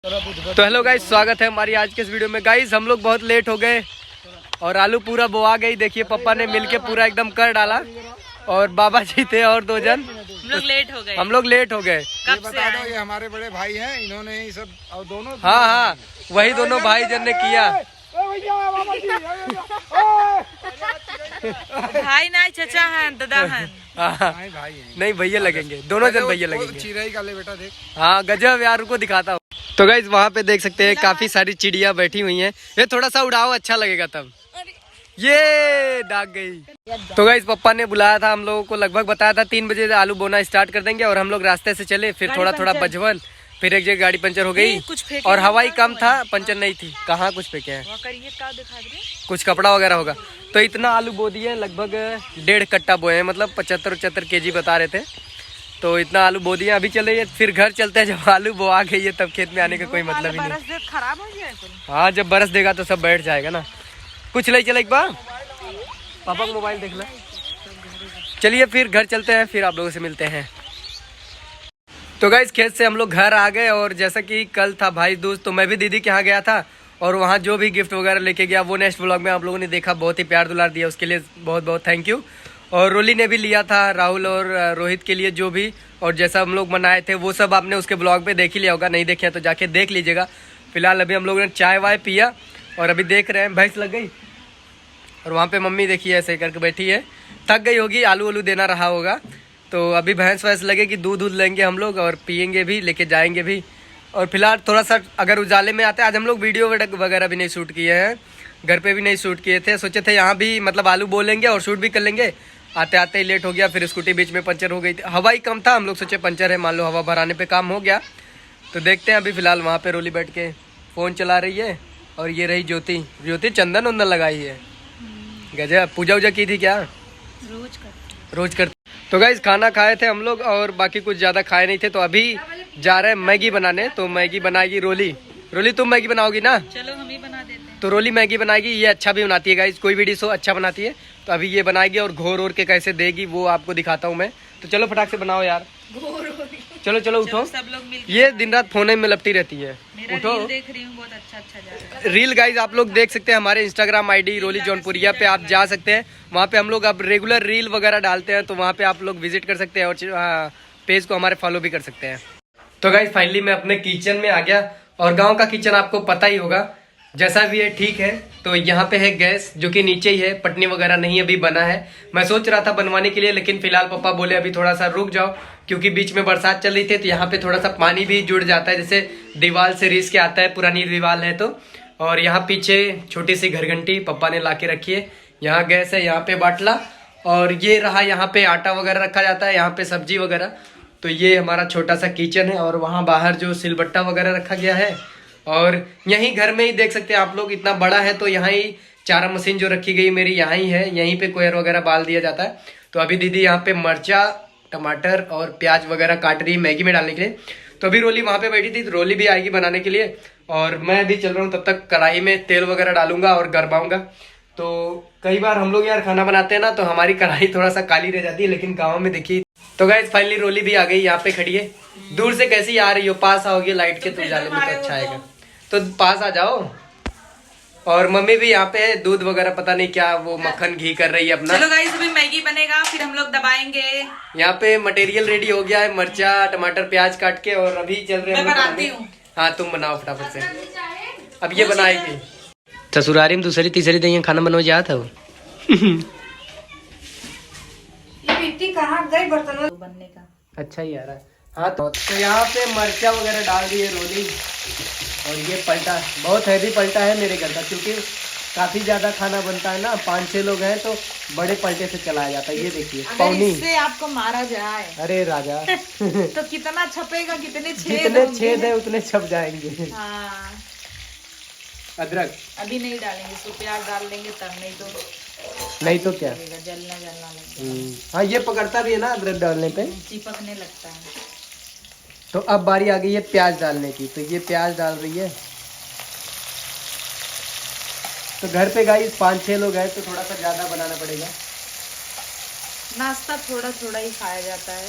तो hello guys, स्वागत है हमारी आज के इस वीडियो में। गाइस हम लोग बहुत लेट हो गए और आलू पूरा बोआ गई। देखिए पापा ने मिलके पूरा एकदम कर डाला और बाबा जी थे और दो जन हम लोग लेट हो गए। ये बता दो, ये हमारे बड़े भाई हैं, इन्होंने ही सब और दोनों। हाँ, वही दोनों भाई जन ने किया। भाई ना चचा है, दादा है। भाई नहीं भैया लगेंगे, दोनों जन भैया लगेंगे। चिड़ै का ले बेटा देख। हाँ गजब यार, उनको दिखाता हूँ। तो गाइस वहाँ पे देख सकते हैं काफी सारी चिड़िया बैठी हुई हैं। ये थोड़ा सा उड़ाओ, अच्छा लगेगा तब। ये दाग गई। तो गाइस पापा ने बुलाया था हम लोगों को, लगभग बताया था 3 बजे आलू बोना स्टार्ट कर देंगे। और हम लोग रास्ते से चले, फिर थोड़ा थोड़ा बजवन, फिर एक जगह गाड़ी पंचर हो गई और हवाई कम था, पंचर नहीं थी। कहाँ कुछ फेंके हैं, कुछ कपड़ा वगैरह होगा। तो इतना आलू बो दिए, लगभग 1.5 कट्टा बोए हैं, मतलब 75 केजी बता रहे थे। तो इतना आलू बो दिया। अभी चले फिर घर चलते हैं। जब आलू बो आ गई है तब खेत में आने का कोई मतलब ही नहीं। खराब हो गया। हाँ, जब बरस देगा तो सब बैठ जाएगा ना। कुछ ले चले एक बार, पापा को मोबाइल देख लो। चलिए फिर घर चलते हैं, फिर आप लोगों से मिलते हैं। तो गाइस खेत से हम लोग घर आ गए और जैसा कि कल था भाई दूज, तो मैं भी दीदी के यहाँ गया था और वहाँ जो भी गिफ्ट वगैरह लेके गया वो नेक्स्ट व्लॉग में आप लोगों ने देखा। बहुत ही प्यार दुलार दिया, उसके लिए बहुत बहुत थैंक यू। और रोली ने भी लिया था राहुल और रोहित के लिए जो भी, और जैसा हम लोग मनाए थे वो सब आपने उसके ब्लॉग पे देख ही लिया होगा। नहीं देखे तो जाके देख लीजिएगा। फिलहाल अभी हम लोगों ने चाय वाय पिया और अभी देख रहे हैं भैंस लग गई। और वहाँ पे मम्मी देखिए ऐसे करके बैठी है, थक गई होगी, आलू वालू देना रहा होगा। तो अभी भैंस वैंस लगेगी, दूध लेंगे हम लोग और पियेंगे भी, लेके जाएंगे भी। और फिलहाल थोड़ा सा अगर उजाले में आते हैं, आज हम लोग वीडियो वगैरह भी नहीं शूट किए हैं, घर पे भी नहीं शूट किए थे। सोचे थे यहाँ भी मतलब आलू बोलेंगे और शूट भी कर लेंगे। आते आते ही लेट हो गया, फिर स्कूटी बीच में पंचर हो गई थी। हवा ही कम था, हम लोग सोचे पंचर है, मान लो हवा भराने पे काम हो गया। तो देखते हैं। अभी फिलहाल वहाँ पे रोली बैठ के फ़ोन चला रही है और ये रही ज्योति चंदन वंदन लगाई है। गजब, पूजा वूजा की थी क्या? रोज करते। तो गाइस खाना खाए थे हम लोग और बाकी कुछ ज़्यादा खाए नहीं थे। तो अभी जा रहे हैं मैगी बनाने। तो मैगी बनाएगी रोली। रोली तुम मैगी बनाओगी ना? चलो हम ही बना देते हैं। तो रोली मैगी बनाएगी, ये अच्छा भी बनाती है गाइस, कोई भी डिश हो अच्छा बनाती है। तो अभी ये बनाएगी और घोर के कैसे देगी वो आपको दिखाता हूँ मैं। तो चलो फटाक से बनाओ यार। चलो उठो। सब लोग मिलकर ये दिन रात फोन में लपटी रहती है। उठो। रील देख रही हूँ, बहुत अच्छा जा रहा है। रील गाइज आप लोग देख सकते हैं हमारे इंस्टाग्राम आईडी रोली जौनपुरिया पे आप जा सकते हैं। वहाँ पे हम लोग अब रेगुलर रील वगैरह डालते हैं, तो वहाँ पे आप लोग विजिट कर सकते हैं और पेज को हमारे फॉलो भी कर सकते हैं। तो गाइज फाइनली मैं अपने किचन में आ गया और गाँव का किचन आपको पता ही होगा जैसा भी है, ठीक है। तो यहाँ पे है गैस जो कि नीचे ही है, पटनी वगैरह नहीं अभी बना है। मैं सोच रहा था बनवाने के लिए, लेकिन फिलहाल पापा बोले अभी थोड़ा सा रुक जाओ, क्योंकि बीच में बरसात चल रही थी। तो यहाँ पे थोड़ा सा पानी भी जुड़ जाता है, जैसे दीवार से रिस के आता है, पुरानी दीवार है तो। और यहाँ पीछे छोटी सी घरघंटी पापा ने ला के रखी है। यहाँ गैस है, यहाँ पे बाटला, और ये रहा यहाँ पे आटा वगैरह रखा जाता है, यहाँ पे सब्जी वगैरह। तो ये हमारा छोटा सा किचन है और वहाँ बाहर जो सिलबट्टा वगैरह रखा गया है। और यहीं घर में ही देख सकते हैं आप लोग, इतना बड़ा है तो यहाँ ही चारा मशीन जो रखी गई मेरी यहाँ ही है, यहीं पे कोयर वगैरह बाल दिया जाता है। तो अभी दीदी यहाँ पे मर्चा, टमाटर और प्याज वगैरह काट रही है मैगी में डालने के लिए। तो अभी रोली वहाँ पे बैठी थी, तो रोली भी आएगी बनाने के लिए और मैं भी चल रहा हूँ। तब तक कढ़ाई में तेल वगैरह डालूंगा और गरमाऊंगा। तो कई बार हम लोग यार खाना बनाते हैं ना, तो हमारी कढ़ाई थोड़ा सा काली रह जाती है, लेकिन गाँव में देखिए। तो गाइस फाइनली रोली भी आ गई, यहाँ पे खड़ी है। दूर से कैसी आ रही हो, पास आओगे लाइट के तो जाने में तो अच्छा आएगा। तो पास आ जाओ। और मम्मी भी यहाँ पे है, दूध वगैरह पता नहीं क्या वो मक्खन घी कर रही है अपना। चलो गाइस अभी मैगी बनेगा, फिर हम लोग दबाएंगे। यहाँ पे मटेरियल रेडी हो गया है, मर्चा टमाटर प्याज काट के, और अभी चल रहे हैं। मैं बनाती हूँ। हाँ तुम बनाओ फटाफट से, अब ये बनाएगी। ससुरारी में दूसरी तीसरी दिन खाना बनवा जाता हो। कहाँ गए बर्तन बनने का? अच्छा ही आ रहा है। हाँ तो यहाँ पे मर्चा वगैरह डाल दी है रोली। और ये पलटा बहुत हैवी पलटा है मेरे घर का, क्योंकि काफी ज्यादा खाना बनता है ना, 5-6 लोग हैं तो बड़े पलटे से चलाया जाता है। ये देखिए पौनी, इससे आपको मारा जाए अरे राजा तो कितना छपेगा, कितने जितने छेद है उतने छप जाएंगे। हाँ। अदरक अभी नहीं डालेंगे, तो प्याज डाल देंगे तब, नहीं तो क्या, जलना लगेगा। हाँ ये पकड़ता भी है ना अदरक डालने पे, चिपकने लगता है। तो अब बारी आ गई है प्याज डालने की। तो ये प्याज डाल रही है। तो घर पे गाइस 5-6 लोग हैं तो थोड़ा सा ज्यादा बनाना पड़ेगा। नाश्ता थोड़ा थोड़ा ही खाया जाता है।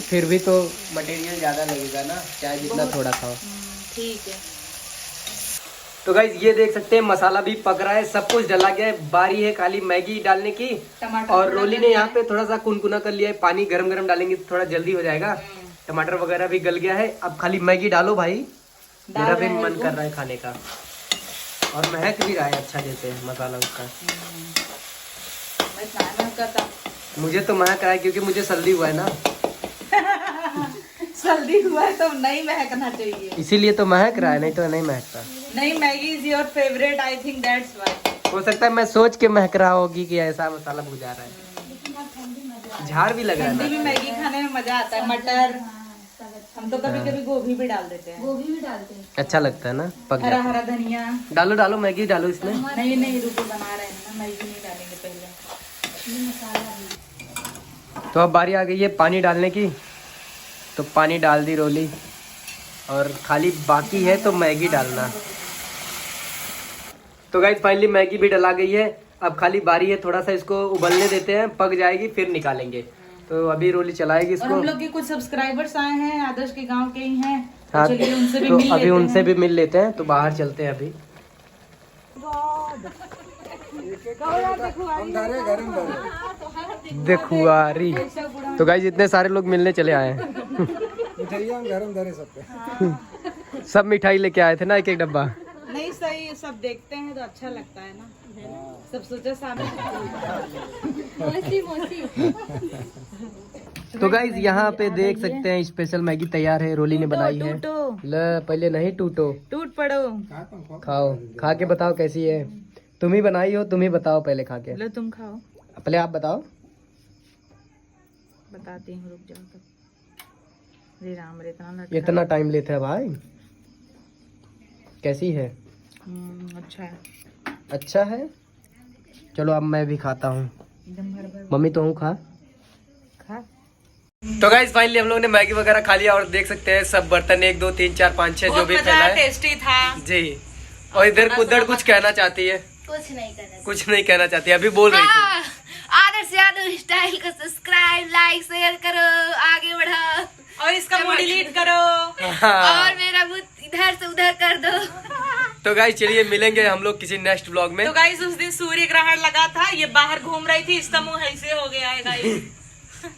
फिर भी तो मटेरियल ज्यादा लगेगा ना, चाहे जितना थोड़ा खाओ। ठीक है। तो गाइज ये देख सकते हैं मसाला भी पक रहा है, सब कुछ डला गया है, बारी है खाली मैगी डालने की। टमाटर और रोली ने यहाँ पे थोड़ा सा कुनकुना कर लिया है, पानी गरम गरम डालेंगे तो थोड़ा जल्दी हो जाएगा। टमाटर वगैरह भी गल गया है, अब खाली मैगी डालो भाई। मेरा भी मन कर रहा है खाने का, और महक भी रहा है अच्छा जैसे मसाला उसका। मुझे तो महक रहा है क्योंकि मुझे सर्दी हुआ है ना, सर्दी हुआ है तो नहीं महकना चाहिए, इसीलिए तो महक रहा है, नहीं तो नहीं महकता। नहीं, Maggi is your favourite, I think that's why. हो सकता है मैं सोच के महक रहा होगी कि ऐसा मसाला भुजा रहा है। झाड़ भी लग रहा ठंडी है में ना। मैगी खाने में मजा आता है। मटर, हम तो कभी कभी गोभी भी डाल देते हैं। गोभी भी डालते हैं, अच्छा लगता है ना, पक हरा जाता है। हरा धनिया। डालो डालो मैगी डालो इसमें। नहीं नहीं, रुको बना रहे हैं ना, मैगी नहीं डालेंगे पहले। तो अब बारी आ गई है पानी डालने की, तो पानी डाल दी रोली, और खाली बाकी है तो मैगी डालना। तो गाइस फाइनली मैगी भी डला गई है, अब खाली बारी है थोड़ा सा इसको उबलने देते हैं, पक जाएगी फिर निकालेंगे। तो अभी रोली चलाएगी और इसको। हम लोग के कुछ सब्सक्राइबर्स आए हैं, आदर्श के गांव के ही हैं, हाँ, तो चलिए उनसे भी तो मिल अभी लेते उनसे हैं। भी मिल लेते हैं, तो बाहर चलते हैं अभी। देखुआरी। तो गाइस इतने सारे लोग मिलने चले आए हैं। गरम धरे सबके। सब मिठाई लेके आए थे ना, एक एक डब्बा। नहीं सही, सब देखते हैं तो अच्छा लगता है ना, सब सोचा सामने। तो गाइज यहाँ पे देख सकते हैं स्पेशल मैगी तैयार है, रोली ने बनाई है। ले पहले नहीं टूटो, टूट पड़ो। खाओ, खा के बताओ कैसी है। तुम ही बनाई हो, तुम ही बताओ पहले खा के। लो तुम खाओ। पहले आप बताओ। बताती हूँ, रुक जाओ तब। अरे राम रे, इतना टाइम लेते हैं भाई। कैसी है? अच्छा है। अच्छा है, चलो अब मैं भी खाता हूँ। एकदम भर भर मम्मी तो हूँ खा। खा। तो गाइज फाइनली हम लोग ने मैगी वगैरह खा लिया, और देख सकते हैं सब बर्तन 1 2 3 4 5 6 जो भी फैला है। टेस्टी था जी। और इधर कुदड़ कुछ कहना चाहती है। कुछ नहीं कहना चाहती, अभी बोल रही थी। आदर्श यादव स्टाइल को सब्सक्राइब, लाइक, शेयर करो, आगे बढ़ाओ, और इसका मुंह डिलीट करो, और मेरा मुंह इधर से उधर कर दो। तो गाइस चलिए मिलेंगे हम लोग किसी नेक्स्ट व्लॉग में। तो गाइस उस दिन सूर्य ग्रहण लगा था, ये बाहर घूम रही थी, इसका मुंह ऐसे हो गया है गाइस।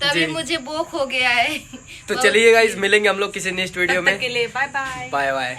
तभी मुझे बोक हो गया है। तो चलिए गाइस मिलेंगे हम लोग किसी नेक्स्ट वीडियो में। के लिए बाय बाय। Bye bye.